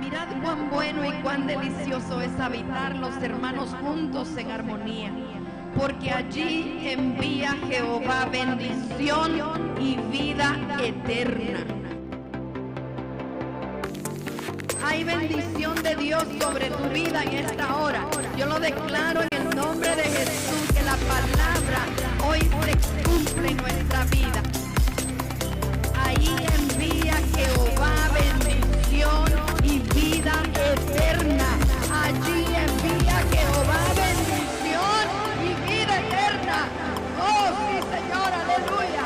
Mirad cuán bueno y cuán delicioso es habitar los hermanos juntos en armonía, porque allí envía Jehová bendición y vida eterna. Hay bendición de Dios sobre tu vida en esta hora. Yo lo declaro en el nombre de Jesús, que la palabra hoy se cumple en nuestra vida. Ahí envía Jehová bendición y vida eterna. Allí envía Jehová bendición y vida eterna. Oh, sí, Señor, aleluya.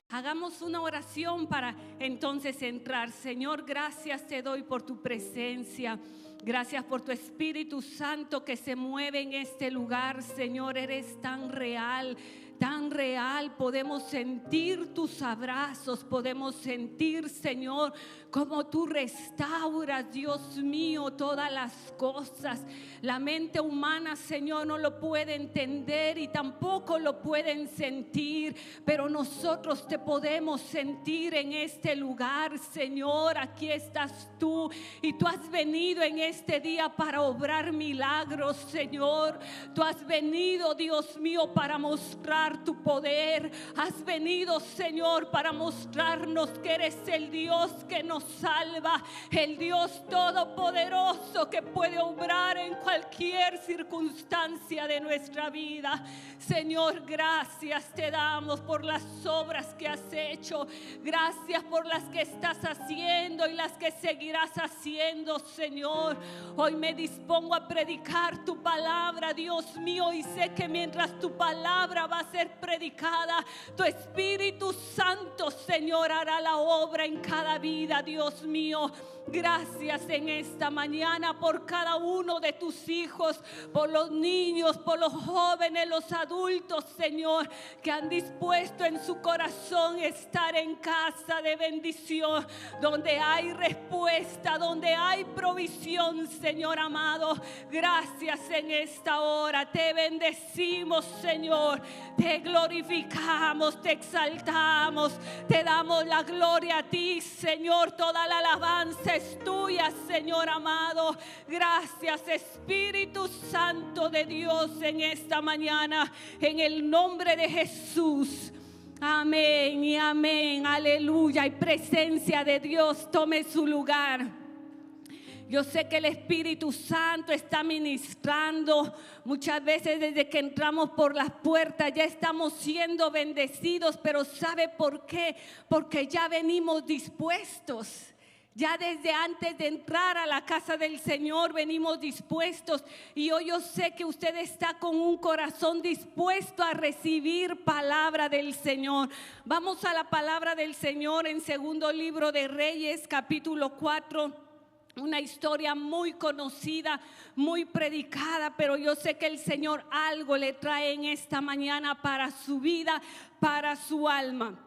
Hagamos una oración para entonces entrar. Señor, gracias te doy por tu presencia. Gracias por tu Espíritu Santo que se mueve en este lugar. Señor, eres tan real. Tan real, podemos sentir tus abrazos, podemos sentir, Señor, cómo tú restauras, Dios mío, todas las cosas. La mente humana, Señor, no lo puede entender y tampoco lo pueden sentir, pero nosotros te podemos sentir en este lugar, Señor. Aquí estás tú y tú has venido en este día para obrar milagros, Señor. Tú has venido, Dios mío, para mostrar tu poder. Has venido, Señor, para mostrarnos que eres el Dios que nos salva, el Dios todopoderoso que puede obrar en cualquier circunstancia de nuestra vida. Señor, gracias te damos por las obras que has hecho. Gracias por las que estás haciendo y las que seguirás haciendo, Señor. Hoy me dispongo a predicar tu palabra, Dios mío, y sé que mientras tu palabra va a ser predicada, tu Espíritu Santo, Señor, hará la obra en cada vida, Dios mío. Gracias en esta mañana por cada uno de tus hijos, por los niños, por los jóvenes, los adultos, Señor, que han dispuesto en su corazón estar en casa de bendición, donde hay respuesta, donde hay provisión, Señor amado. Gracias en esta hora, te bendecimos, Señor, te glorificamos, te exaltamos, te damos la gloria a ti, Señor. Toda la alabanza es tuya, Señor amado. Gracias, Espíritu Santo de Dios, en esta mañana, en el nombre de Jesús. Amén y amén, aleluya. Y presencia de Dios tome su lugar. Yo sé que el Espíritu Santo está ministrando. Muchas veces desde que entramos por las puertas ya estamos siendo bendecidos, pero ¿sabe por qué? Porque ya venimos dispuestos. Ya desde antes de entrar a la casa del Señor venimos dispuestos, y hoy yo sé que usted está con un corazón dispuesto a recibir palabra del Señor. Vamos a la palabra del Señor en segundo libro de Reyes, capítulo 4. Una historia muy conocida, muy predicada, pero yo sé que el Señor algo le trae en esta mañana para su vida, para su alma.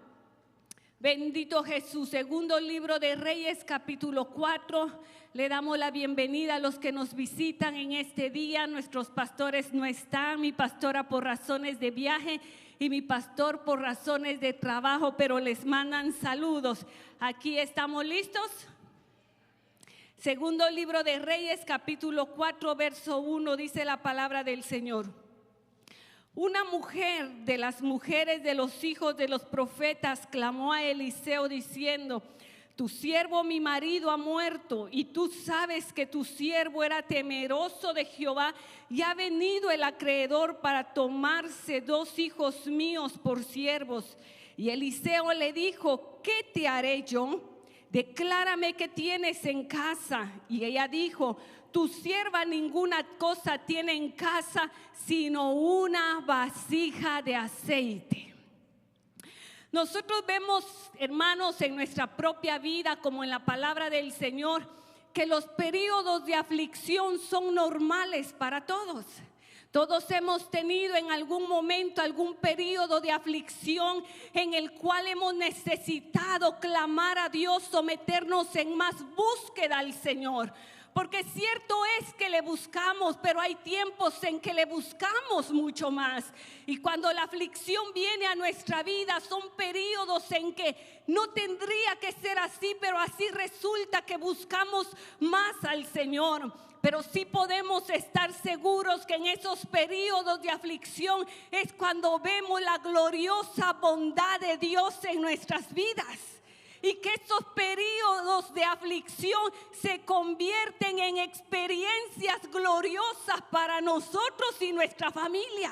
Bendito Jesús. Segundo libro de Reyes, capítulo 4. Le damos la bienvenida a los que nos visitan en este día. Nuestros pastores no están, mi pastora por razones de viaje y mi pastor por razones de trabajo, pero les mandan saludos. Aquí estamos listos. Segundo libro de Reyes, capítulo 4, verso 1, dice la palabra del Señor. Una mujer de las mujeres de los hijos de los profetas clamó a Eliseo diciendo: tu siervo mi marido ha muerto, y tú sabes que tu siervo era temeroso de Jehová, y ha venido el acreedor para tomarse 2 hijos míos por siervos. Y Eliseo le dijo: ¿qué te haré yo? Declárame qué tienes en casa. Y ella dijo: tu sierva ninguna cosa tiene en casa sino una vasija de aceite. Nosotros vemos, hermanos, en nuestra propia vida, como en la palabra del Señor, que los periodos de aflicción son normales para todos. Todos hemos tenido en algún momento algún periodo de aflicción en el cual hemos necesitado clamar a Dios, someternos en más búsqueda al Señor. Porque cierto es que le buscamos, pero hay tiempos en que le buscamos mucho más. Y cuando la aflicción viene a nuestra vida, son periodos en que no tendría que ser así, ahí, pero así resulta que buscamos más al Señor. Pero sí podemos estar seguros que en esos periodos de aflicción es cuando vemos la gloriosa bondad de Dios en nuestras vidas. Y que esos periodos de aflicción se convierten en experiencias gloriosas para nosotros y nuestra familia.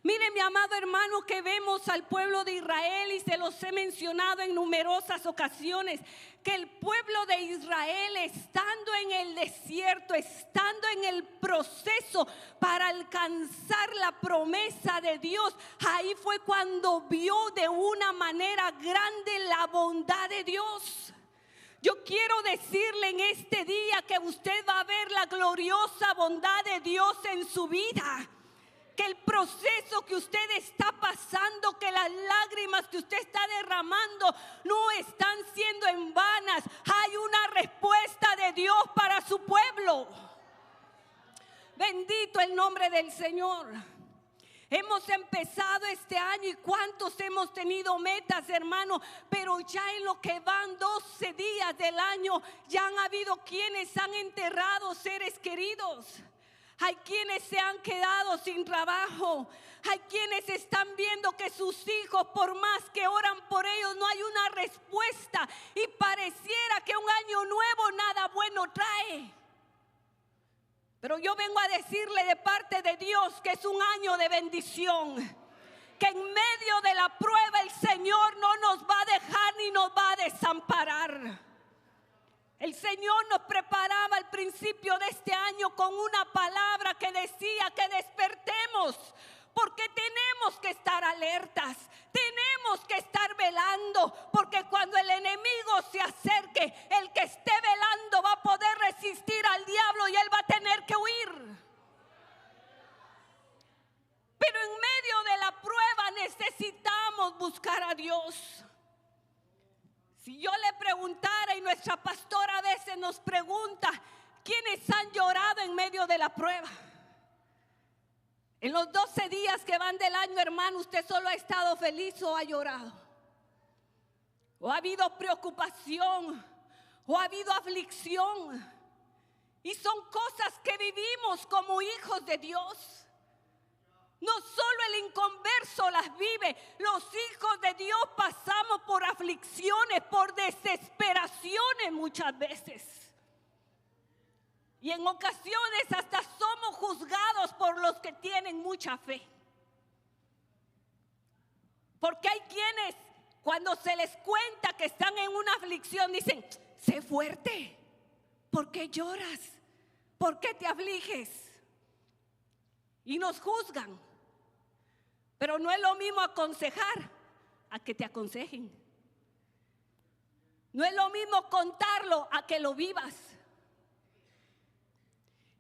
Mire, mi amado hermano, que vemos al pueblo de Israel, y se los he mencionado en numerosas ocasiones, que el pueblo de Israel, estando en el desierto, estando en el proceso para alcanzar la promesa de Dios, ahí fue cuando vio de una manera grande la bondad de Dios. Yo quiero decirle en este día que usted va a ver la gloriosa bondad de Dios en su vida. Que el proceso que usted está pasando, que las lágrimas que usted está derramando no están siendo en vanas. Hay una respuesta de Dios para su pueblo. Bendito el nombre del Señor. Hemos empezado este año y cuántos hemos tenido metas, hermano, pero ya en lo que van 12 días del año ya han habido quienes han enterrado seres queridos. Hay quienes se han quedado sin trabajo. Hay quienes están viendo que sus hijos, por más que oran por ellos, no hay una respuesta. Y pareciera que un año nuevo nada bueno trae. Pero yo vengo a decirle de parte de Dios que es un año de bendición. Que en medio de la prueba el Señor no nos va a dejar ni nos va a desamparar. El Señor nos preparaba al principio de este año con una palabra que decía que despertemos, porque tenemos que estar alertas, tenemos que estar velando, porque cuando el enemigo se acerque, el que esté velando va a poder resistir al diablo y él va a tener que huir. Pero en medio de la prueba necesitamos buscar a Dios. Si yo le preguntara, y nuestra pastora a veces nos pregunta, ¿quiénes han llorado en medio de la prueba? En los 12 días que van del año, hermano, ¿usted solo ha estado feliz o ha llorado? ¿O ha habido preocupación? ¿O ha habido aflicción? Y son cosas que vivimos como hijos de Dios. No solo el inconverso las vive, los hijos de Dios pasamos por aflicciones, por desesperaciones muchas veces. Y en ocasiones hasta somos juzgados por los que tienen mucha fe. Porque hay quienes, cuando se les cuenta que están en una aflicción, dicen, sé fuerte, ¿por qué lloras? ¿Por qué te afliges? Y nos juzgan. Pero no es lo mismo aconsejar a que te aconsejen. No es lo mismo contarlo a que lo vivas.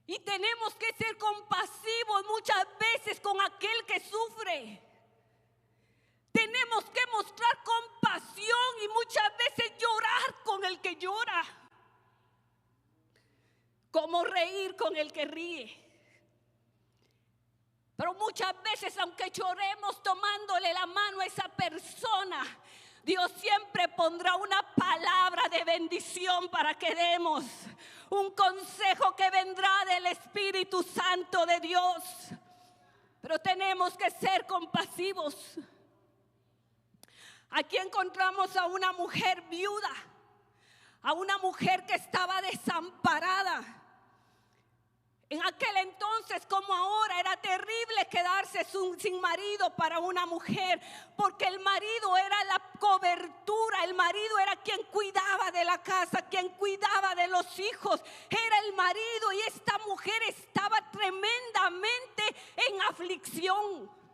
Y tenemos que ser compasivos muchas veces con aquel que sufre. Tenemos que mostrar compasión y muchas veces llorar con el que llora. Como reír con el que ríe. Pero muchas veces, aunque lloremos tomándole la mano a esa persona, Dios siempre pondrá una palabra de bendición para que demos. Un consejo que vendrá del Espíritu Santo de Dios. Pero tenemos que ser compasivos. Aquí encontramos a una mujer viuda, a una mujer que estaba desamparada. En aquel entonces, como ahora, era terrible quedarse sin marido para una mujer, porque el marido era la cobertura, el marido era quien cuidaba de la casa, quien cuidaba de los hijos, era el marido, y esta mujer estaba tremendamente en aflicción.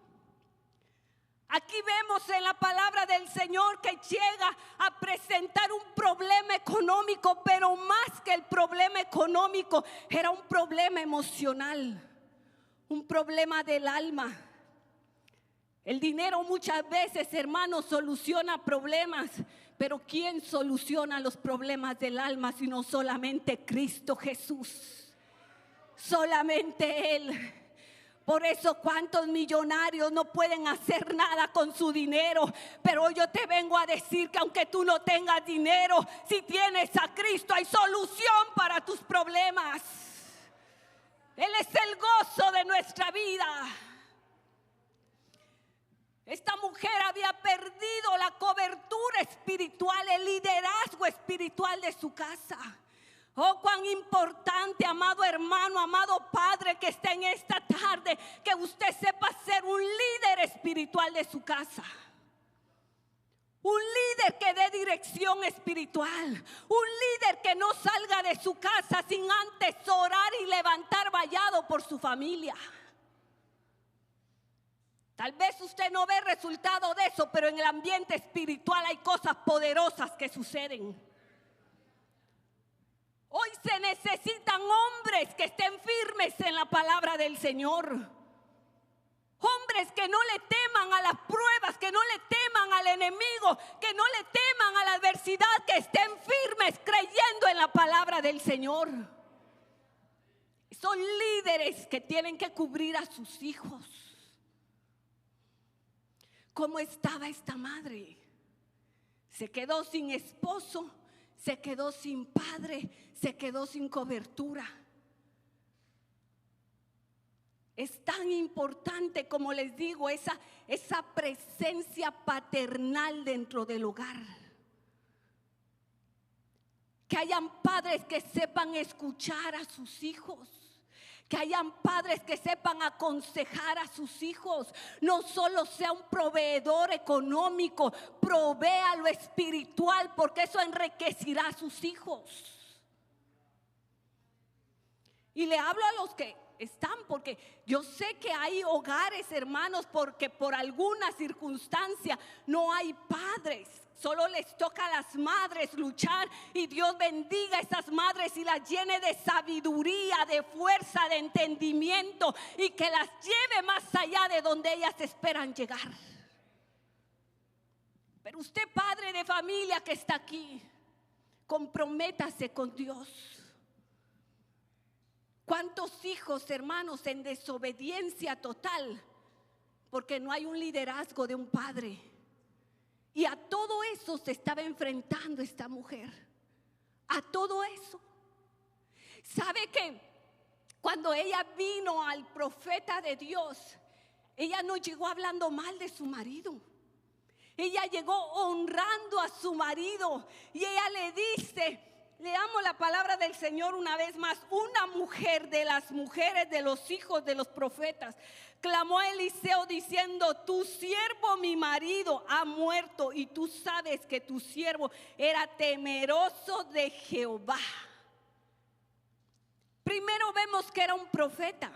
Aquí vemos en la palabra del Señor que llega a presentar un problema económico, pero más que el problema económico, era un problema emocional, un problema del alma. El dinero muchas veces, hermanos, soluciona problemas, pero ¿quién soluciona los problemas del alma sino solamente Cristo Jesús? Solamente Él. Por eso cuántos millonarios no pueden hacer nada con su dinero. Pero yo te vengo a decir que aunque tú no tengas dinero, si tienes a Cristo hay solución para tus problemas. Él es el gozo de nuestra vida. Esta mujer había perdido la cobertura espiritual, el liderazgo espiritual de su casa. Oh, cuán importante, amado hermano, amado padre que está en esta tarde, que usted sepa ser un líder espiritual de su casa. Un líder que dé dirección espiritual. Un líder que no salga de su casa sin antes orar y levantar vallado por su familia. Tal vez usted no ve resultado de eso, pero en el ambiente espiritual hay cosas poderosas que suceden. Hoy se necesitan hombres que estén firmes en la palabra del Señor. Hombres que no le teman a las pruebas, que no le teman al enemigo, que no le teman a la adversidad, que estén firmes creyendo en la palabra del Señor. Son líderes que tienen que cubrir a sus hijos. ¿Cómo estaba esta madre? Se quedó sin esposo, se quedó sin padre, se quedó sin cobertura. Es tan importante, como les digo, esa presencia paternal dentro del hogar. Que hayan padres que sepan escuchar a sus hijos. Que hayan padres que sepan aconsejar a sus hijos. No solo sea un proveedor económico, provea lo espiritual, porque eso enriquecerá a sus hijos. Y le hablo a los que están, porque yo sé que hay hogares, hermanos, porque por alguna circunstancia no hay padres. Solo les toca a las madres luchar, y Dios bendiga a esas madres y las llene de sabiduría, de fuerza, de entendimiento, y que las lleve más allá de donde ellas esperan llegar. Pero usted, padre de familia que está aquí, comprométase con Dios. ¿Cuántos hijos, hermanos, en desobediencia total porque no hay un liderazgo de un padre? Y a todo eso se estaba enfrentando esta mujer. A todo eso. ¿Sabe que cuando ella vino al profeta de Dios, ella no llegó hablando mal de su marido? Ella llegó honrando a su marido. Y ella le dice, leamos la palabra del Señor una vez más. Una mujer de las mujeres de los hijos de los profetas clamó a Eliseo diciendo: tu siervo mi marido ha muerto, y tú sabes que tu siervo era temeroso de Jehová. Primero vemos que era un profeta,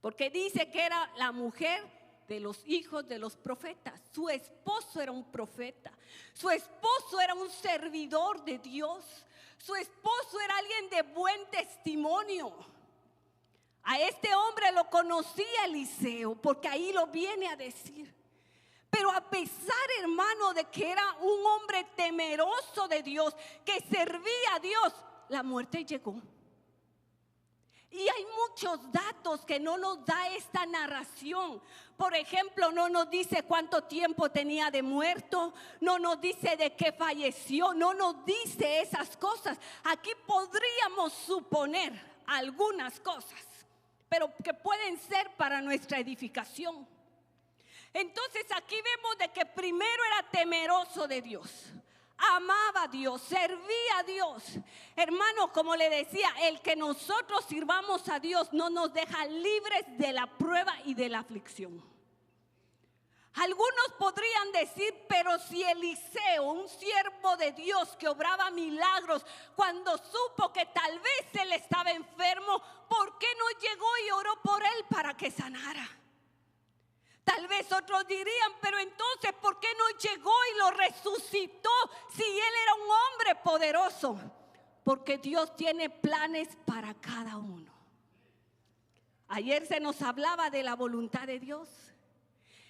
porque dice que era la mujer de los hijos de los profetas. Su esposo era un profeta. Su esposo era un servidor de Dios. Su esposo era alguien de buen testimonio. A este hombre lo conocía Eliseo, porque ahí lo viene a decir. Pero a pesar, hermano, de que era un hombre temeroso de Dios, que servía a Dios, la muerte llegó. Y hay muchos datos que no nos da esta narración. Por ejemplo, no nos dice cuánto tiempo tenía de muerto, no nos dice de qué falleció, no nos dice esas cosas. Aquí podríamos suponer algunas cosas, pero que pueden ser para nuestra edificación. Entonces aquí vemos de que primero era temeroso de Dios. Amaba a Dios, servía a Dios. Hermano, como le decía, el que nosotros sirvamos a Dios no nos deja libres de la prueba y de la aflicción. Algunos podrían decir: pero si Eliseo, un siervo de Dios que obraba milagros, cuando supo que tal vez él estaba enfermo, ¿por qué no llegó y oró por él para que sanara? Tal vez otros dirían: pero entonces, ¿por qué no llegó y lo resucitó si él era un hombre poderoso? Porque Dios tiene planes para cada uno. Ayer se nos hablaba de la voluntad de Dios.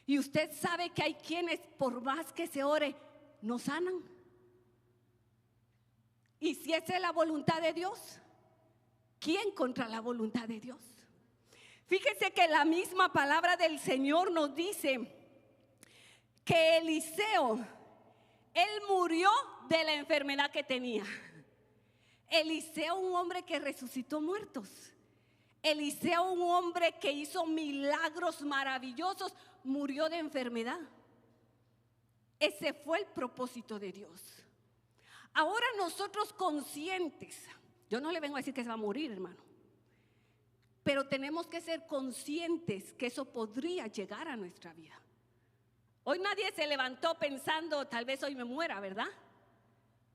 Y usted sabe que hay quienes, por más que se ore, no sanan. Y si esa es la voluntad de Dios, ¿quién contra la voluntad de Dios? Fíjese que la misma palabra del Señor nos dice que Eliseo, él murió de la enfermedad que tenía. Eliseo, un hombre que resucitó muertos. Eliseo, un hombre que hizo milagros maravillosos, murió de enfermedad. Ese fue el propósito de Dios. Ahora nosotros conscientes, yo no le vengo a decir que se va a morir, hermano, pero tenemos que ser conscientes que eso podría llegar a nuestra vida. Hoy nadie se levantó pensando, tal vez hoy me muera, ¿verdad?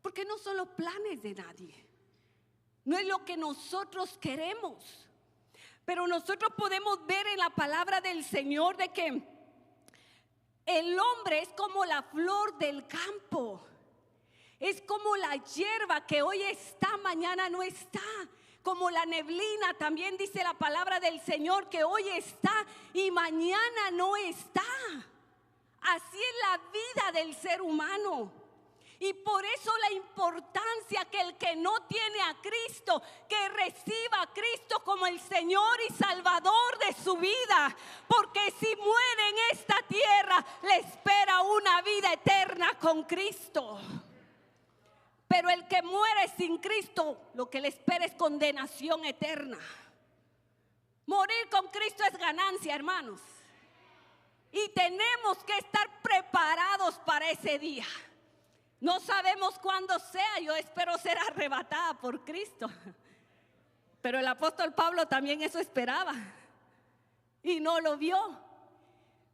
Porque no son los planes de nadie. No es lo que nosotros queremos. Pero nosotros podemos ver en la palabra del Señor de que el hombre es como la flor del campo. Es como la hierba que hoy está, mañana no está. Como la neblina, también dice la palabra del Señor que hoy está y mañana no está. Así es la vida del ser humano. Y por eso la importancia que el que no tiene a Cristo, que reciba a Cristo como el Señor y Salvador de su vida. Porque si muere en esta tierra, le espera una vida eterna con Cristo. Pero el que muere sin Cristo, lo que le espera es condenación eterna. Morir con Cristo es ganancia, hermanos. Y tenemos que estar preparados para ese día. No sabemos cuándo sea, yo espero ser arrebatada por Cristo. Pero el apóstol Pablo también eso esperaba y no lo vio.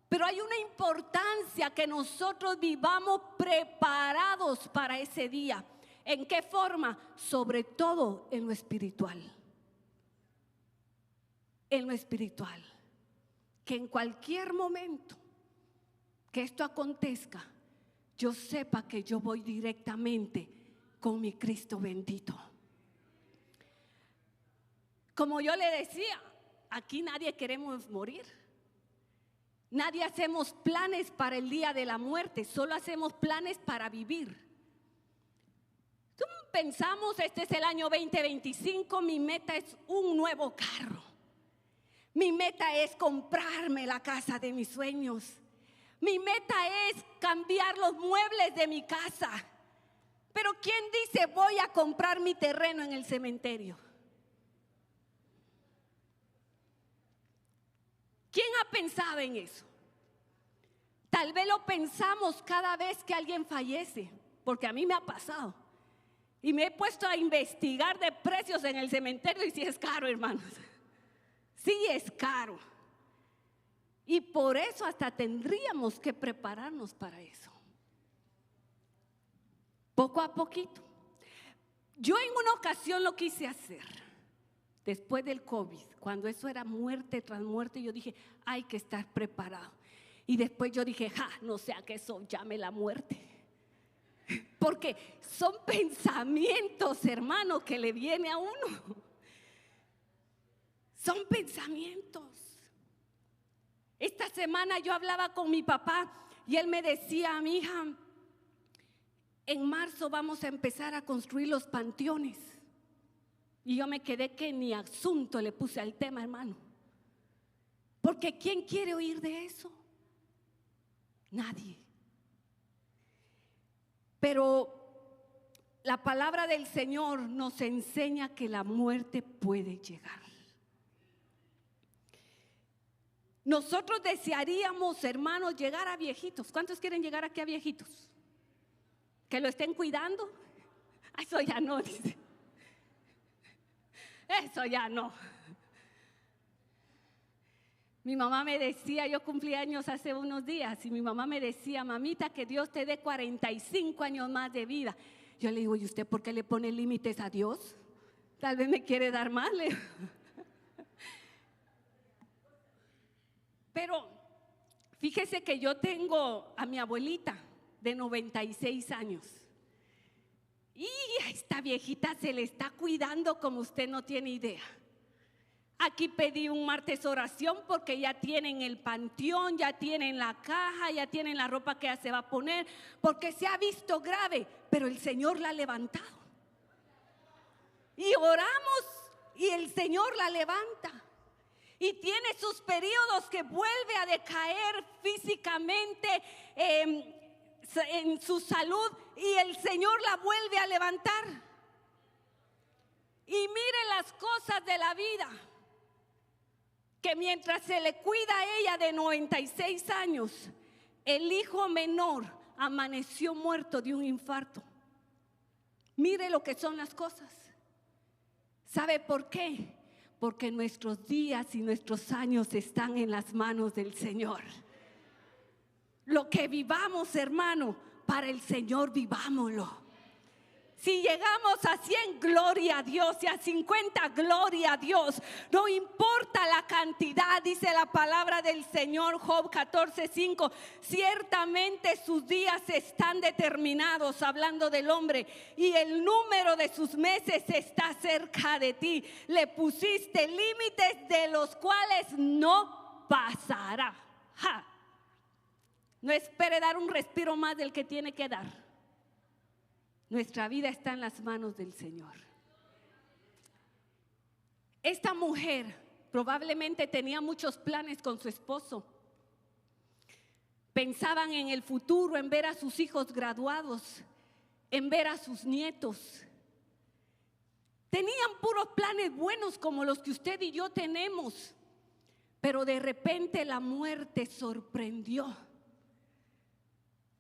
Pero hay una importancia que nosotros vivamos preparados para ese día. ¿En qué forma? Sobre todo en lo espiritual. En lo espiritual. Que en cualquier momento que esto acontezca, yo sepa que yo voy directamente con mi Cristo bendito. Como yo le decía, aquí nadie queremos morir. Nadie hacemos planes para el día de la muerte, solo hacemos planes para vivir. Pensamos, este es el año 2025, mi meta es un nuevo carro. Mi meta es comprarme la casa de mis sueños. Mi meta es cambiar los muebles de mi casa. Pero ¿quién dice voy a comprar mi terreno en el cementerio? ¿Quién ha pensado en eso? Tal vez lo pensamos cada vez que alguien fallece, porque a mí me ha pasado. Y me he puesto a investigar de precios en el cementerio y sí es caro, hermanos. Sí es caro. Y por eso hasta tendríamos que prepararnos para eso. Poco a poquito. Yo en una ocasión lo quise hacer. Después del COVID, cuando eso era muerte tras muerte, yo dije, hay que estar preparado. Y después yo dije, no sea que eso llame la muerte. Porque son pensamientos, hermano, que le viene a uno. Son pensamientos. Esta semana yo hablaba con mi papá y él me decía, mi hija, en marzo vamos a empezar a construir los panteones. Y yo me quedé que ni asunto le puse al tema, hermano. Porque ¿quién quiere oír de eso? Nadie. Pero la palabra del Señor nos enseña que la muerte puede llegar. Nosotros desearíamos, hermanos, llegar a viejitos. ¿Cuántos quieren llegar aquí a viejitos? ¿Que lo estén cuidando? Eso ya no, dice. Eso ya no. Mi mamá me decía, yo cumplí años hace unos días y mi mamá me decía, mamita, que Dios te dé 45 años más de vida. Yo le digo, ¿y usted por qué le pone límites a Dios? Tal vez me quiere dar más. Pero fíjese que yo tengo a mi abuelita de 96 años. Y a esta viejita se le está cuidando como usted no tiene idea. Aquí pedí un martes oración porque ya tienen el panteón, ya tienen la caja, ya tienen la ropa que ya se va a poner, porque se ha visto grave, pero el Señor la ha levantado. Y oramos y el Señor la levanta. y tiene sus periodos que vuelve a decaer físicamente en su salud, y el Señor la vuelve a levantar. Y mire las cosas de la vida, que mientras se le cuida a ella de 96 años, el hijo menor amaneció muerto de un infarto. Mire lo que son las cosas. ¿Sabe por qué? Porque nuestros días y nuestros años están en las manos del Señor. Lo que vivamos, hermano, para el Señor vivámoslo. Si llegamos a 100, gloria a Dios, y a 50, gloria a Dios. No importa la cantidad, dice la palabra del Señor, Job 14:5. Ciertamente sus días están determinados, hablando del hombre, y el número de sus meses está cerca de ti. Le pusiste límites de los cuales no pasará. ¡Ja! No espere dar un respiro más del que tiene que dar. Nuestra vida está en las manos del Señor. Esta mujer probablemente tenía muchos planes con su esposo. Pensaban en el futuro, en ver a sus hijos graduados, en ver a sus nietos. Tenían puros planes buenos como los que usted y yo tenemos. Pero de repente la muerte sorprendió.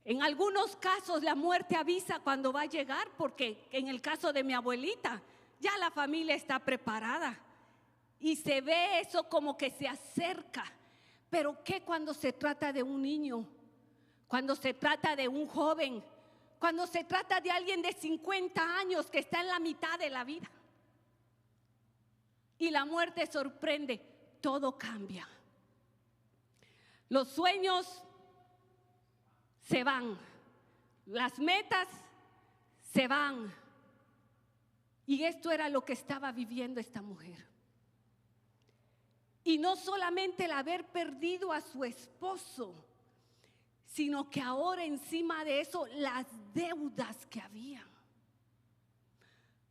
En algunos casos la muerte avisa cuando va a llegar, porque en el caso de mi abuelita, ya la familia está preparada y se ve eso como que se acerca. Pero ¿qué cuando se trata de un niño? Cuando se trata de un joven, cuando se trata de alguien de 50 años que está en la mitad de la vida y la muerte sorprende, todo cambia. Los sueños se van, las metas se van. Y esto era lo que estaba viviendo esta mujer. Y no solamente el haber perdido a su esposo, sino que ahora encima de eso las deudas que había.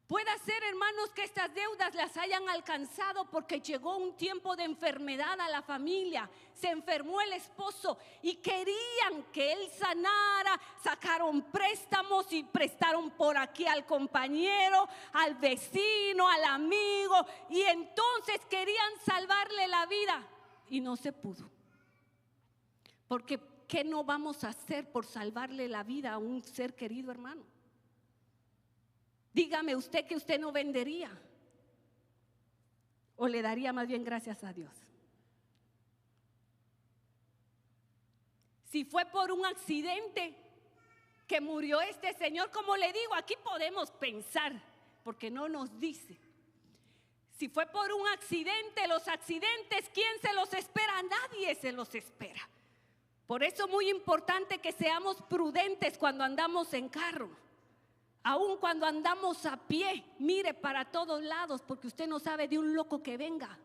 Puede ser, hermanos, que estas deudas las hayan alcanzado porque llegó un tiempo de enfermedad a la familia. Se enfermó el esposo y querían que él sanara. Sacaron préstamos y prestaron por aquí al compañero, al vecino, al amigo. Y entonces querían salvarle la vida y no se pudo. Porque ¿qué no vamos a hacer por salvarle la vida a un ser querido, hermano? Dígame usted que usted no vendería, o le daría más bien gracias a Dios. Si fue por un accidente que murió este señor, como le digo, aquí podemos pensar, porque no nos dice. Si fue por un accidente, los accidentes, ¿quién se los espera? Nadie se los espera. Por eso es muy importante que seamos prudentes cuando andamos en carro. Aún cuando andamos a pie, mire para todos lados, porque usted no sabe de un loco que venga.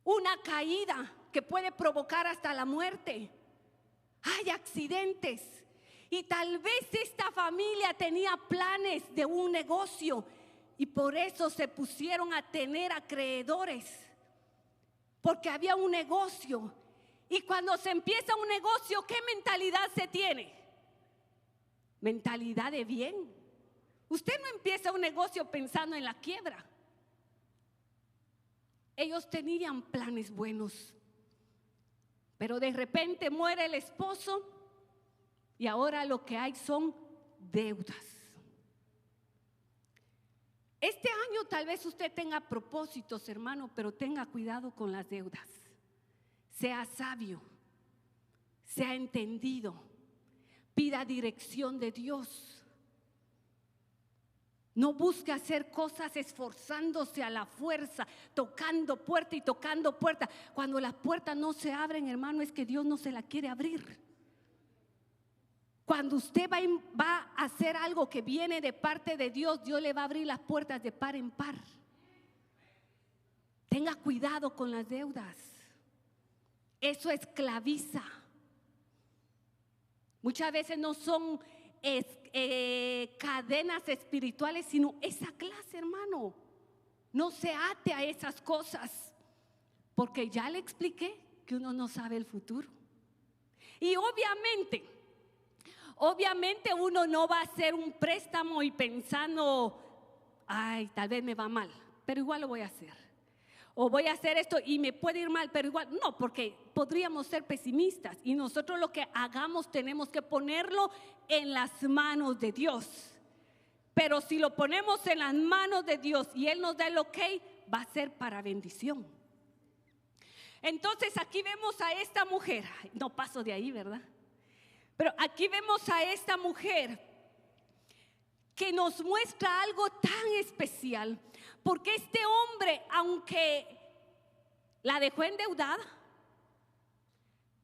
Una caída que puede provocar hasta la muerte. Hay accidentes. Y tal vez esta familia tenía planes de un negocio y por eso se pusieron a tener acreedores. Porque había un negocio. Y cuando se empieza un negocio, ¿qué mentalidad se tiene? Mentalidad de bien. Usted no empieza un negocio pensando en la quiebra. Ellos tenían planes buenos, pero de repente muere el esposo y ahora lo que hay son deudas. Este año tal vez usted tenga propósitos, hermano, pero tenga cuidado con las deudas. Sea sabio, sea entendido. Pida dirección de Dios. No busque hacer cosas esforzándose a la fuerza, tocando puerta y tocando puerta. Cuando las puertas no se abren, hermano, es que Dios no se la quiere abrir. Cuando usted va a hacer algo que viene de parte de Dios, Dios le va a abrir las puertas de par en par. Tenga cuidado con las deudas. Eso esclaviza. Muchas veces no son cadenas espirituales, sino esa clase, hermano. No se ate a esas cosas, porque ya le expliqué que uno no sabe el futuro. Y obviamente uno no va a hacer un préstamo y pensando, ay, tal vez me va mal, pero igual lo voy a hacer. O voy a hacer esto y me puede ir mal, pero igual no, porque podríamos ser pesimistas. Y nosotros lo que hagamos tenemos que ponerlo en las manos de Dios. Pero si lo ponemos en las manos de Dios y Él nos da el ok, va a ser para bendición. Entonces aquí vemos a esta mujer, no paso de ahí, ¿verdad? Pero aquí vemos a esta mujer que nos muestra algo tan especial, porque este hombre, aunque la dejó endeudada,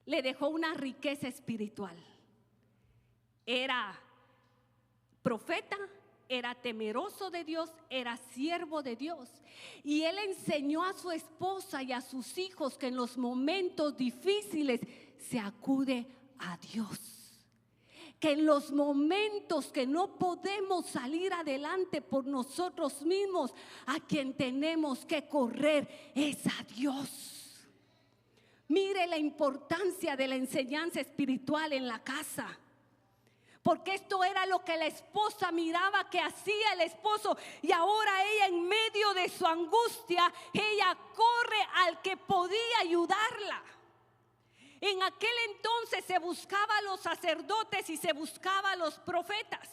le dejó una riqueza espiritual. Era profeta, era temeroso de Dios, era siervo de Dios. Y él enseñó a su esposa y a sus hijos que en los momentos difíciles se acude a Dios. Que en los momentos que no podemos salir adelante por nosotros mismos, a quien tenemos que correr es a Dios. Mire la importancia de la enseñanza espiritual en la casa. Porque esto era lo que la esposa miraba que hacía el esposo. Y ahora ella, en medio de su angustia, ella corre al que podía ayudarla. En aquel entonces se buscaba a los sacerdotes y se buscaba a los profetas.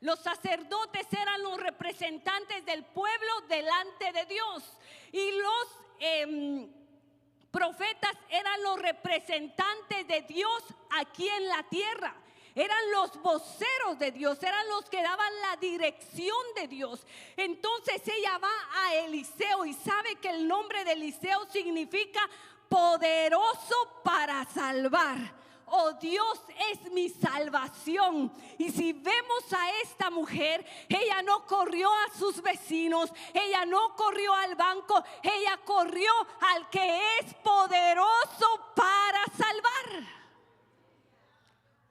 Los sacerdotes eran los representantes del pueblo delante de Dios. Y los profetas eran los representantes de Dios aquí en la tierra. Eran los voceros de Dios, eran los que daban la dirección de Dios. Entonces ella va a Eliseo y sabe que el nombre de Eliseo significa poderoso para salvar. Oh, Dios es mi salvación. Y si vemos a esta mujer, ella no corrió a sus vecinos, ella no corrió al banco, ella corrió al que es poderoso para salvar.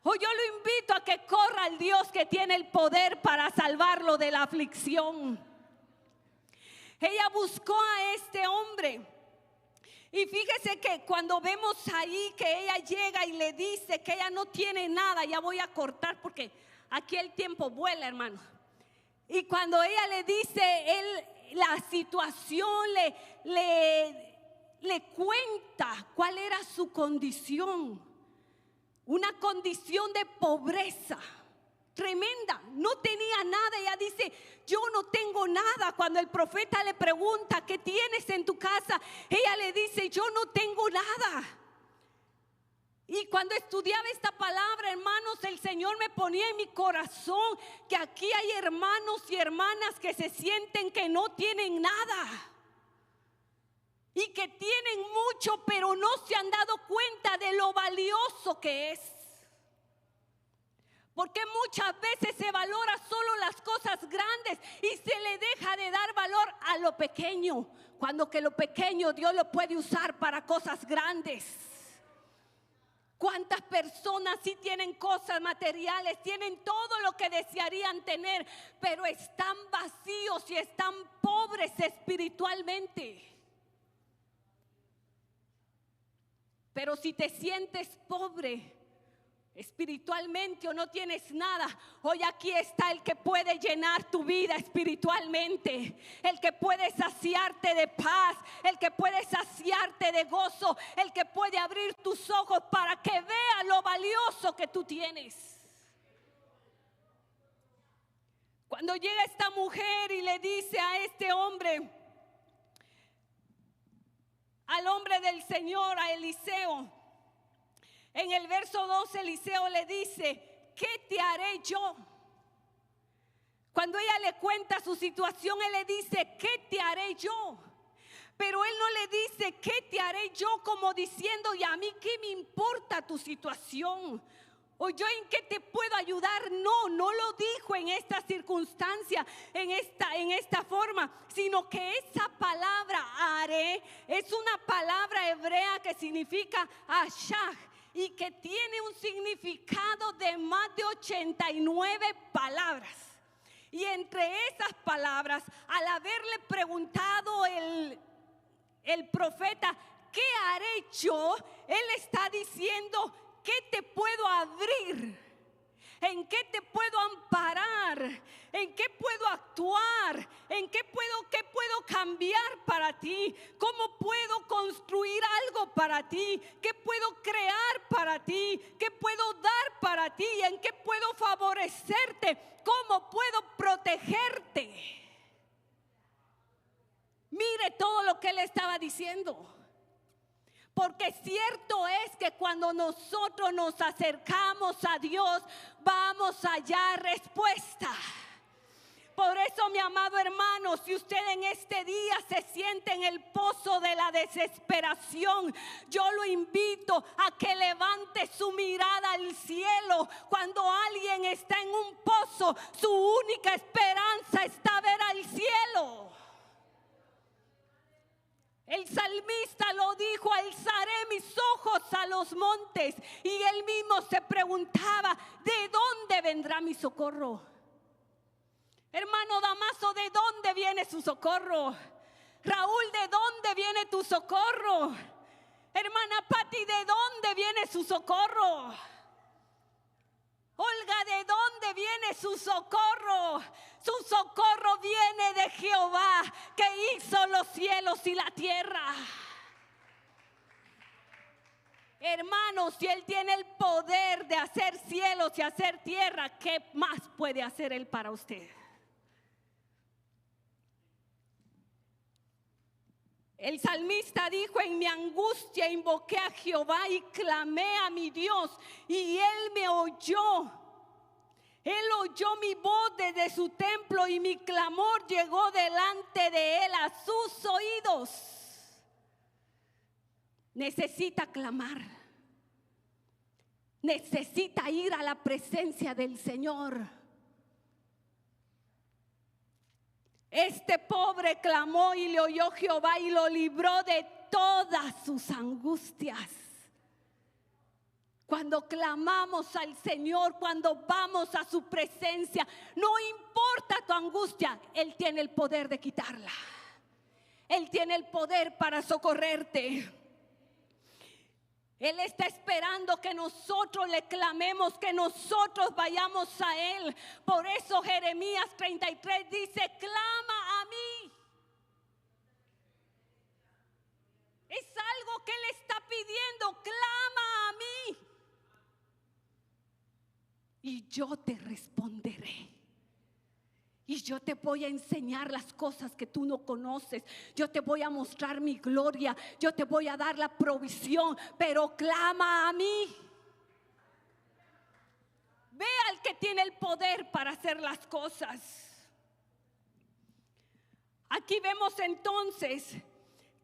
Oh, yo lo invito a que corra al Dios que tiene el poder para salvarlo de la aflicción. Ella buscó a este hombre. Y fíjese que cuando vemos ahí que ella llega y le dice que ella no tiene nada, ya voy a cortar porque aquí el tiempo vuela, hermano. Y cuando ella le dice, la situación le cuenta cuál era su condición. Una condición de pobreza tremenda, no tenía nada. Ella dice, yo no tengo nada. Cuando el profeta le pregunta, ¿qué tienes en tu casa? Ella le dice, yo no tengo nada. Y cuando estudiaba esta palabra, hermanos, el Señor me ponía en mi corazón que aquí hay hermanos y hermanas que se sienten que no tienen nada. Y que tienen mucho, pero no se han dado cuenta de lo valioso que es. Porque muchas veces se valora solo las cosas grandes y se le deja de dar valor a lo pequeño, cuando que lo pequeño Dios lo puede usar para cosas grandes. ¿Cuántas personas sí tienen cosas materiales, tienen todo lo que desearían tener, pero están vacíos y están pobres espiritualmente? Pero si te sientes pobre espiritualmente o no tienes nada, hoy aquí está el que puede llenar tu vida espiritualmente, el que puede saciarte de paz, el que puede saciarte de gozo, el que puede abrir tus ojos para que vea lo valioso que tú tienes. Cuando llega esta mujer y le dice a este hombre, al hombre del Señor, a Eliseo, en el verso 2 Eliseo le dice, ¿qué te haré yo? Cuando ella le cuenta su situación, él le dice, ¿qué te haré yo? Pero él no le dice, ¿qué te haré yo? Como diciendo, ¿y a mí qué me importa tu situación? ¿O yo en qué te puedo ayudar? No lo dijo en esta circunstancia, en esta forma, sino que esa palabra haré es una palabra hebrea que significa ashah y que tiene un significado de más de 89 palabras. Y entre esas palabras, al haberle preguntado el profeta, ¿qué haré yo? Él está diciendo, ¿qué te puedo abrir? ¿En qué te puedo amparar? ¿En qué puedo actuar? ¿En qué puedo cambiar para ti? ¿Cómo puedo construir algo para ti? ¿Qué puedo crear para ti? ¿Qué puedo dar para ti? ¿En qué puedo favorecerte? ¿Cómo puedo protegerte? Mire todo lo que él estaba diciendo. Porque cierto es que cuando nosotros nos acercamos a Dios, vamos a hallar respuesta. Por eso, mi amado hermano, si usted en este día se siente en el pozo de la desesperación, yo lo invito a que levante su mirada al cielo. Cuando alguien está en un pozo, su única esperanza está ver al cielo. El salmista lo dijo, alzaré mis ojos a los montes. Y él mismo se preguntaba, ¿de dónde vendrá mi socorro? Hermano Damaso, ¿de dónde viene su socorro? Raúl, ¿de dónde viene tu socorro? Hermana Pati, ¿de dónde viene su socorro? Olga, ¿de dónde viene su socorro? Su socorro viene de Jehová, que hizo los cielos y la tierra. Hermanos, si Él tiene el poder de hacer cielos y hacer tierra, ¿qué más puede hacer Él para usted? El salmista dijo, en mi angustia invoqué a Jehová y clamé a mi Dios, y Él me oyó. Él oyó mi voz desde su templo y mi clamor llegó delante de Él a sus oídos. Necesita clamar. Necesita ir a la presencia del Señor. Este pobre clamó y le oyó Jehová y lo libró de todas sus angustias. Cuando clamamos al Señor, cuando vamos a su presencia, no importa tu angustia, Él tiene el poder de quitarla. Él tiene el poder para socorrerte. Él está esperando que nosotros le clamemos, que nosotros vayamos a Él. Por eso Jeremías 33 dice, clama a mí. Es algo que Él está pidiendo, clama a mí. Y yo te responderé. Y yo te voy a enseñar las cosas que tú no conoces. Yo te voy a mostrar mi gloria. Yo te voy a dar la provisión. Pero clama a mí. Ve al que tiene el poder para hacer las cosas. Aquí vemos entonces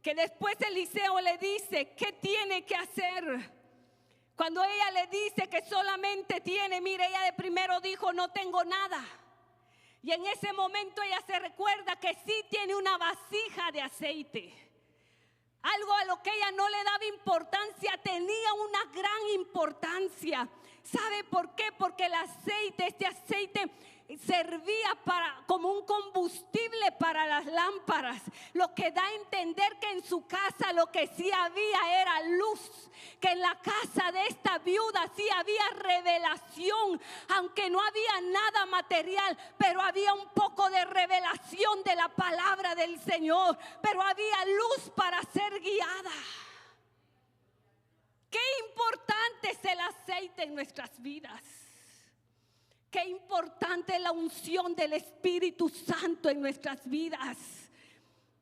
que después Eliseo le dice qué tiene que hacer. Cuando ella le dice que solamente tiene, mire, ella de primero dijo no tengo nada. Y en ese momento ella se recuerda que sí tiene una vasija de aceite. Algo a lo que ella no le daba importancia, tenía una gran importancia. ¿Sabe por qué? Porque el aceite, este aceite servía como un combustible para las lámparas. Lo que da a entender que en su casa lo que sí había era luz. Que en la casa de esta viuda sí había revelación. Aunque no había nada material, pero había un poco de revelación de la palabra del Señor. Pero había luz para ser guiada. Qué importante es el aceite en nuestras vidas. Qué importante es la unción del Espíritu Santo en nuestras vidas.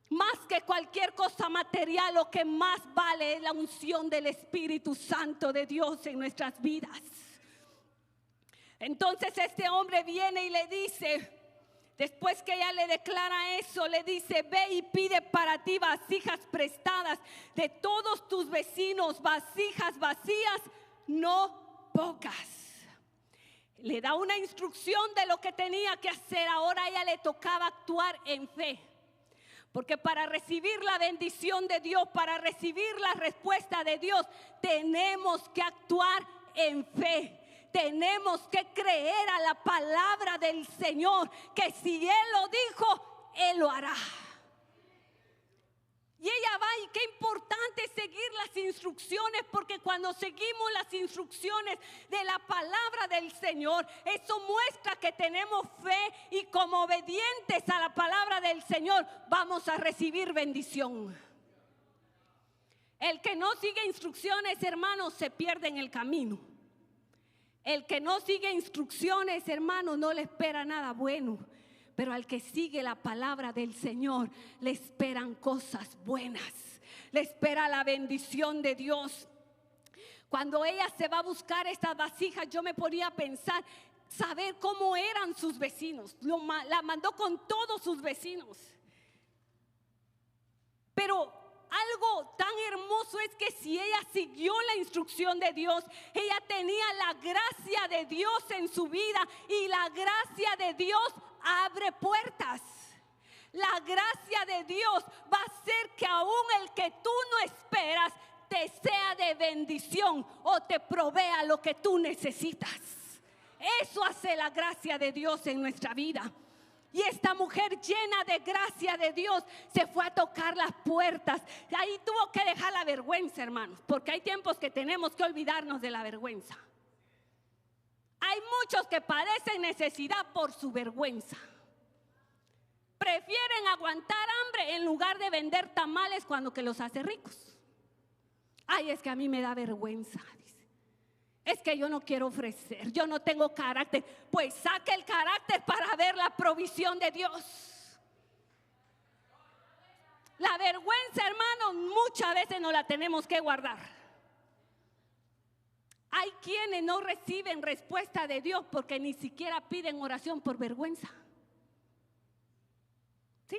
Más que cualquier cosa material, lo que más vale es la unción del Espíritu Santo de Dios en nuestras vidas. Entonces este hombre viene y le dice, después que ella le declara eso, le dice, ve y pide para ti vasijas prestadas de todos tus vecinos, vasijas vacías, no pocas. Le da una instrucción de lo que tenía que hacer. Ahora a ella le tocaba actuar en fe. Porque para recibir la bendición de Dios, para recibir la respuesta de Dios, tenemos que actuar en fe. tenemos que creer a la palabra del Señor, que si Él lo dijo, Él lo hará. Y ella va, y qué importante es seguir las instrucciones, porque cuando seguimos las instrucciones de la palabra del Señor, eso muestra que tenemos fe, y como obedientes a la palabra del Señor vamos a recibir bendición. El que no sigue instrucciones, hermanos, se pierde en el camino. El que no sigue instrucciones, hermanos, no le espera nada bueno. Pero al que sigue la palabra del Señor, le esperan cosas buenas. Le espera la bendición de Dios. Cuando ella se va a buscar estas vasijas, yo me ponía a pensar, saber cómo eran sus vecinos. La mandó con todos sus vecinos. Pero algo tan hermoso es que si ella siguió la instrucción de Dios, ella tenía la gracia de Dios en su vida, y la gracia de Dios abre puertas. La gracia de Dios va a hacer que aún el que tú no esperas te sea de bendición o te provea lo que tú necesitas. Eso hace la gracia de Dios en nuestra vida. Y esta mujer llena de gracia de Dios se fue a tocar las puertas. Ahí tuvo que dejar la vergüenza, hermanos, porque hay tiempos que tenemos que olvidarnos de la vergüenza. Hay muchos que padecen necesidad por su vergüenza. Prefieren aguantar hambre en lugar de vender tamales cuando que los hace ricos. Ay, es que a mí me da vergüenza, dice. Es que yo no quiero ofrecer, yo no tengo carácter. Pues saque el carácter para ver la provisión de Dios. La vergüenza, hermanos, muchas veces no la tenemos que guardar. Hay quienes no reciben respuesta de Dios porque ni siquiera piden oración por vergüenza. ¿Sí?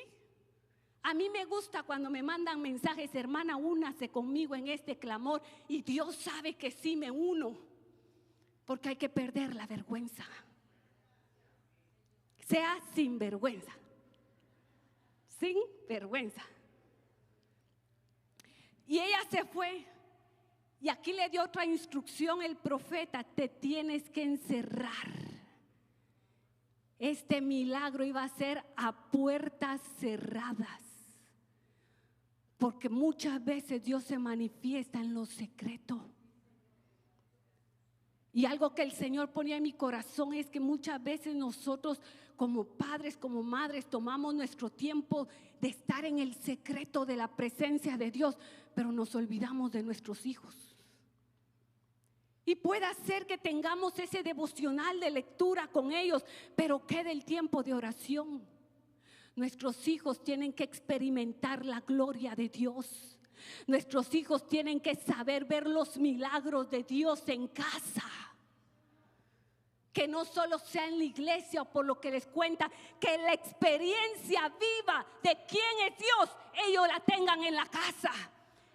A mí me gusta cuando me mandan mensajes, hermana, únase conmigo en este clamor, y Dios sabe que sí me uno, porque hay que perder la vergüenza. Sea sin vergüenza. Sin vergüenza. Y ella se fue. Y aquí le dio otra instrucción el profeta: te tienes que encerrar. Este milagro iba a ser a puertas cerradas, porque muchas veces Dios se manifiesta en lo secreto. Y algo que el Señor ponía en mi corazón es que muchas veces nosotros como padres, como madres, tomamos nuestro tiempo de estar en el secreto de la presencia de Dios, pero nos olvidamos de nuestros hijos. Y puede ser que tengamos ese devocional de lectura con ellos, pero quede el tiempo de oración. Nuestros hijos tienen que experimentar la gloria de Dios. Nuestros hijos tienen que saber ver los milagros de Dios en casa. Que no solo sea en la iglesia o por lo que les cuenta, que la experiencia viva de quién es Dios, ellos la tengan en la casa.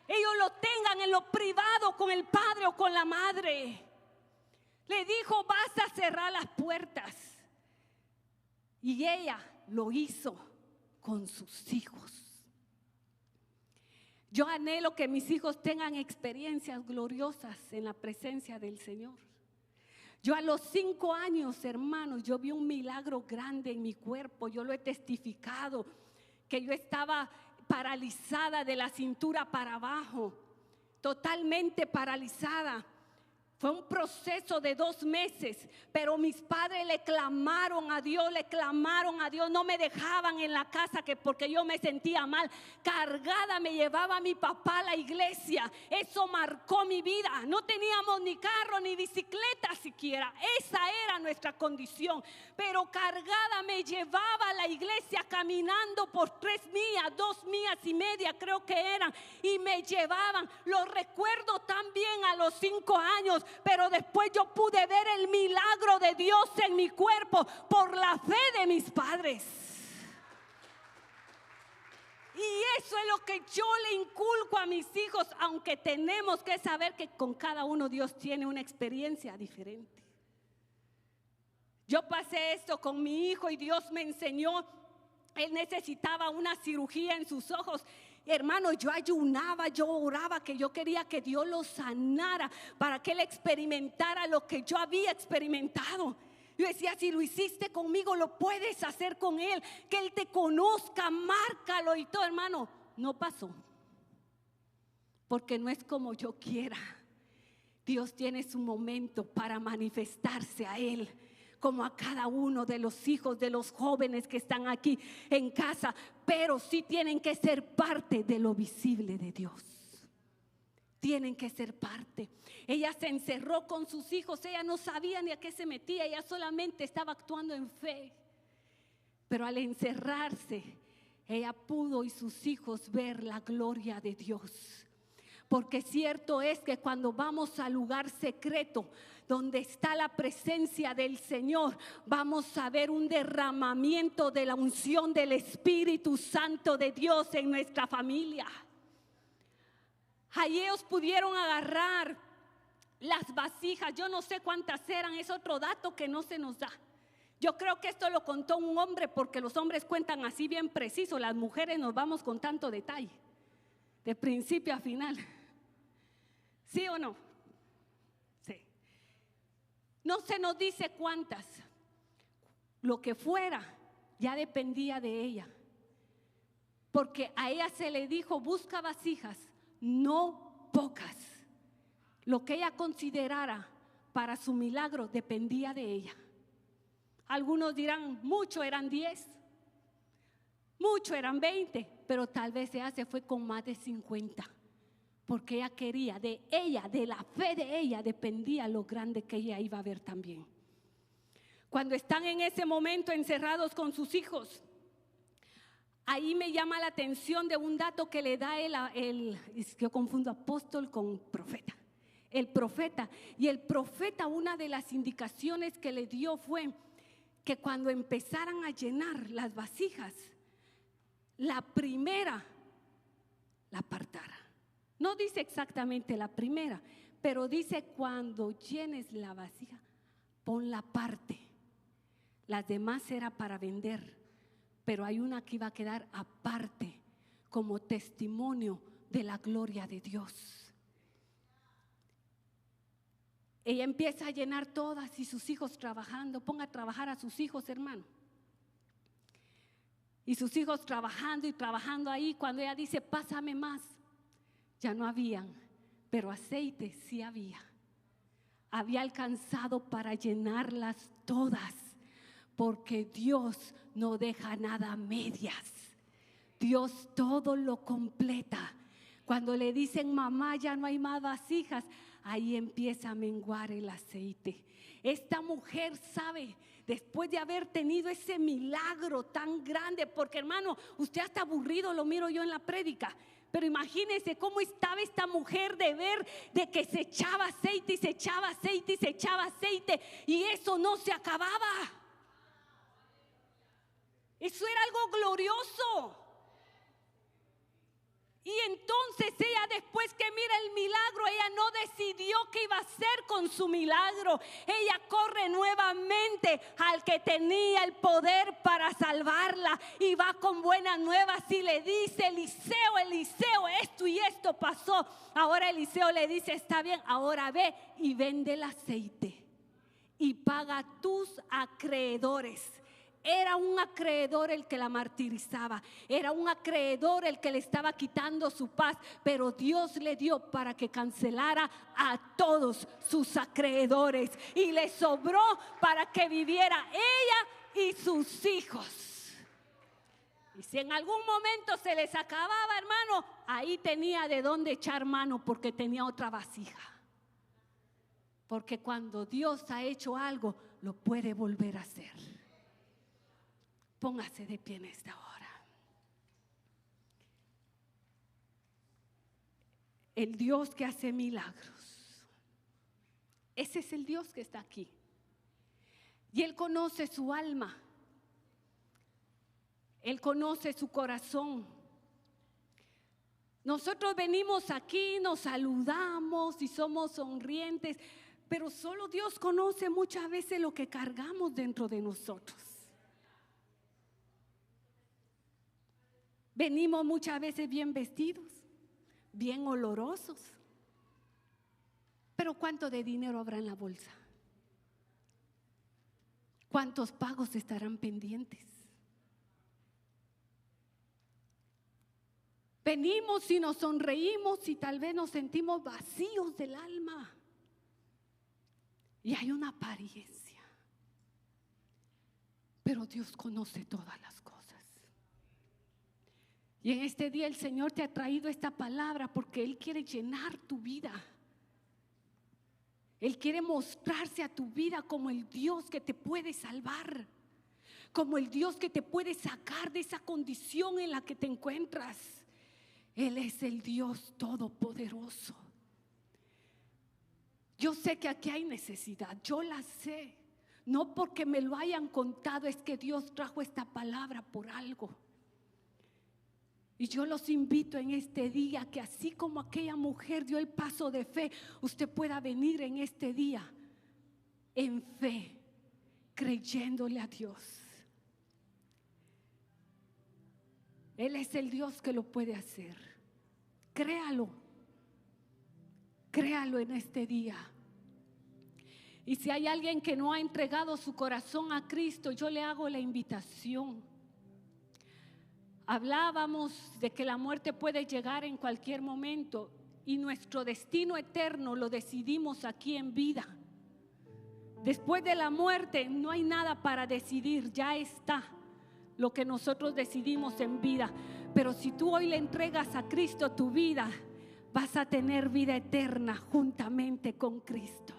Ellos lo tengan en lo privado con el padre o con la madre. Le dijo: vas a cerrar las puertas. Y ella lo hizo con sus hijos. Yo anhelo que mis hijos tengan experiencias gloriosas en la presencia del Señor. Yo a los 5 años, hermanos, yo vi un milagro grande en mi cuerpo. Yo lo he testificado, que yo estaba paralizada de la cintura para abajo, totalmente paralizada. Fue un proceso de 2 meses, pero mis padres le clamaron a Dios, no me dejaban en la casa porque yo me sentía mal. Cargada me llevaba mi papá a la iglesia. Eso marcó mi vida. No teníamos ni carro ni bicicleta siquiera. Esa era nuestra condición. Pero cargada me llevaba a la iglesia caminando por 3 millas, 2 millas y media creo que eran. Y me llevaban. Lo recuerdo tan bien a los 5 años. Pero después yo pude ver el milagro de Dios en mi cuerpo por la fe de mis padres. Y eso es lo que yo le inculco a mis hijos, aunque tenemos que saber que con cada uno Dios tiene una experiencia diferente. Yo pasé esto con mi hijo y Dios me enseñó. Él necesitaba una cirugía en sus ojos. Hermano, yo ayunaba, yo oraba, que yo quería que Dios lo sanara para que él experimentara lo que yo había experimentado. Yo decía, si lo hiciste conmigo, lo puedes hacer con él, que él te conozca, márcalo y todo. Hermano, no pasó, porque no es como yo quiera. Dios tiene su momento para manifestarse a él, como a cada uno de los hijos, de los jóvenes que están aquí en casa, pero sí tienen que ser parte de lo visible de Dios. Tienen que ser parte. Ella se encerró con sus hijos, ella no sabía ni a qué se metía, ella solamente estaba actuando en fe. Pero al encerrarse, ella pudo y sus hijos ver la gloria de Dios. Porque cierto es que cuando vamos al lugar secreto, donde está la presencia del Señor, vamos a ver un derramamiento de la unción del Espíritu Santo de Dios en nuestra familia. Ahí ellos pudieron agarrar las vasijas, yo no sé cuántas eran, es otro dato que no se nos da. Yo creo que esto lo contó un hombre, porque los hombres cuentan así bien preciso, las mujeres nos vamos con tanto detalle, de principio a final. ¿Sí o no? Sí. No se nos dice cuántas. Lo que fuera ya dependía de ella, porque a ella se le dijo: busca vasijas, no pocas. Lo que ella considerara para su milagro dependía de ella. Algunos dirán, mucho eran 10, mucho eran 20, pero tal vez ella se fue con más de 50. Porque ella quería, de ella, de la fe de ella, dependía lo grande que ella iba a ver también. Cuando están en ese momento encerrados con sus hijos, ahí me llama la atención de un dato que le da yo confundo apóstol con profeta. El profeta. Y el profeta, una de las indicaciones que le dio fue que cuando empezaran a llenar las vasijas, la primera la apartara. No dice exactamente la primera, pero dice: cuando llenes la vasija, ponla aparte. Las demás era para vender, pero hay una que iba a quedar aparte como testimonio de la gloria de Dios. Ella empieza a llenar todas y sus hijos trabajando. Ponga a trabajar a sus hijos, hermano. Y sus hijos trabajando y trabajando ahí. Cuando ella dice: pásame más, ya no habían, pero aceite sí había. Había alcanzado para llenarlas todas, porque Dios no deja nada a medias. Dios todo lo completa. Cuando le dicen: mamá, ya no hay más vasijas, ahí empieza a menguar el aceite. Esta mujer sabe, después de haber tenido ese milagro tan grande, porque hermano, usted hasta aburrido lo miro yo en la prédica, pero imagínese cómo estaba esta mujer de ver de que se echaba aceite y se echaba aceite y se echaba aceite, y eso no se acababa. Eso era algo glorioso. Y entonces ella, después que mira el milagro, ella no decidió qué iba a hacer con su milagro. Ella corre nuevamente al que tenía el poder para salvarla y va con buenas nuevas y le dice: Eliseo, esto y esto pasó. Ahora Eliseo le dice: está bien, ahora ve y vende el aceite y paga a tus acreedores. Era un acreedor el que la martirizaba, era un acreedor el que le estaba quitando su paz, pero Dios le dio para que cancelara a todos sus acreedores y le sobró para que viviera ella y sus hijos. Y si en algún momento se les acababa, hermano, ahí tenía de dónde echar mano, porque tenía otra vasija. Porque cuando Dios ha hecho algo, lo puede volver a hacer. Póngase de pie en esta hora. El Dios que hace milagros, ese es el Dios que está aquí. Y Él conoce su alma, Él conoce su corazón. Nosotros venimos aquí, nos saludamos y somos sonrientes, pero solo Dios conoce muchas veces lo que cargamos dentro de nosotros. Venimos muchas veces bien vestidos, bien olorosos. Pero ¿cuánto de dinero habrá en la bolsa? ¿Cuántos pagos estarán pendientes? Venimos y nos sonreímos y tal vez nos sentimos vacíos del alma. Y hay una apariencia. Pero Dios conoce todas las cosas. Y en este día el Señor te ha traído esta palabra porque Él quiere llenar tu vida. Él quiere mostrarse a tu vida como el Dios que te puede salvar, como el Dios que te puede sacar de esa condición en la que te encuentras. Él es el Dios todopoderoso. Yo sé que aquí hay necesidad, yo la sé. No porque me lo hayan contado, es que Dios trajo esta palabra por algo. Y yo los invito en este día que así como aquella mujer dio el paso de fe, usted pueda venir en este día en fe, creyéndole a Dios. Él es el Dios que lo puede hacer. Créalo. Créalo en este día. Y si hay alguien que no ha entregado su corazón a Cristo, yo le hago la invitación. Hablábamos de que la muerte puede llegar en cualquier momento y nuestro destino eterno lo decidimos aquí en vida. Después de la muerte no hay nada para decidir, ya está lo que nosotros decidimos en vida. Pero si tú hoy le entregas a Cristo tu vida, vas a tener vida eterna juntamente con Cristo.